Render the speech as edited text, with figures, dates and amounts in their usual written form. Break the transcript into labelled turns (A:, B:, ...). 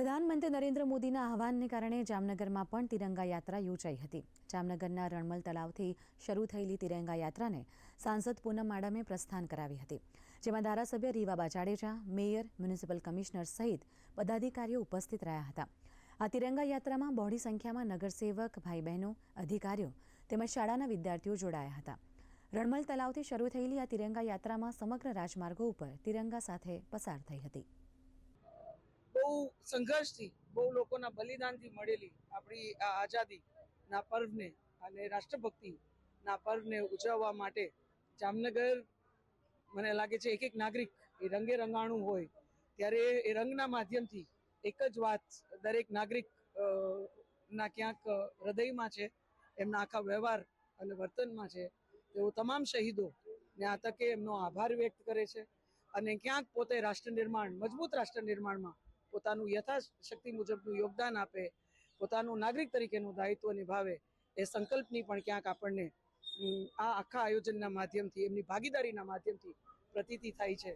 A: પ્રધાનમંત્રી નરેન્દ્ર મોદીના આહવાનને કારણે જામનગરમાં પણ તિરંગા યાત્રા યોજાઈ હતી। જામનગરના રણમલ તળાવથી શરૂ થયેલી તિરંગા યાત્રાને સાંસદ પૂનમ માડમે પ્રસ્થાન કરાવી હતી, જેમાં ધારાસભ્ય Rivaba Jadeja, mayor, municipal commissioner સહિત પદાધિકારીઓ ઉપસ્થિત રહ્યા હતા। આ તિરંગા યાત્રામાં બહોળી સંખ્યામાં નગરસેવક, ભાઈ બહેનો, અધિકારીઓ તેમજ શાળાના વિદ્યાર્થીઓ જોડાયા હતા। રણમલ તળાવથી શરૂ થયેલી આ તિરંગા યાત્રામાં સમગ્ર રાજમાર્ગો ઉપર તિરંગા સાથે પસાર થઈ હતી।
B: बहु संघर्ष थी, बहु लोकोना बलिदान थी मळेली आपणी आ आजादी ना पर्व ने अने राष्ट्रभक्ति ना पर्व ने उजववा माटे जामनगर मने लागे छे एक नागरिक ए रंगे रंगाणु होय त्यारे ए रंगना माध्यमथी एक ज वात दरेक नागरिक ना क्यांक हृदयमां छे, एमना आखा व्यवहार अने वर्तનમાં છે। તેઓ તમામ શહીદો ને આ તકે એમનો આભાર વ્યક્ત કરે છે અને ક્યાંક પોતે રાષ્ટ્ર નિર્માણ, મજબૂત રાષ્ટ્ર નિર્માણમાં પોતાનું યથાશક્તિ મુજબનું યોગદાન આપે, પોતાનું નાગરિક તરીકેનું દાયિત્વ નિભાવે એ સંકલ્પની પણ ક્યાંક આપણને આ આખા આયોજનના માધ્યમથી, એમની ભાગીદારીના માધ્યમથી પ્રતીતિ થાય છે।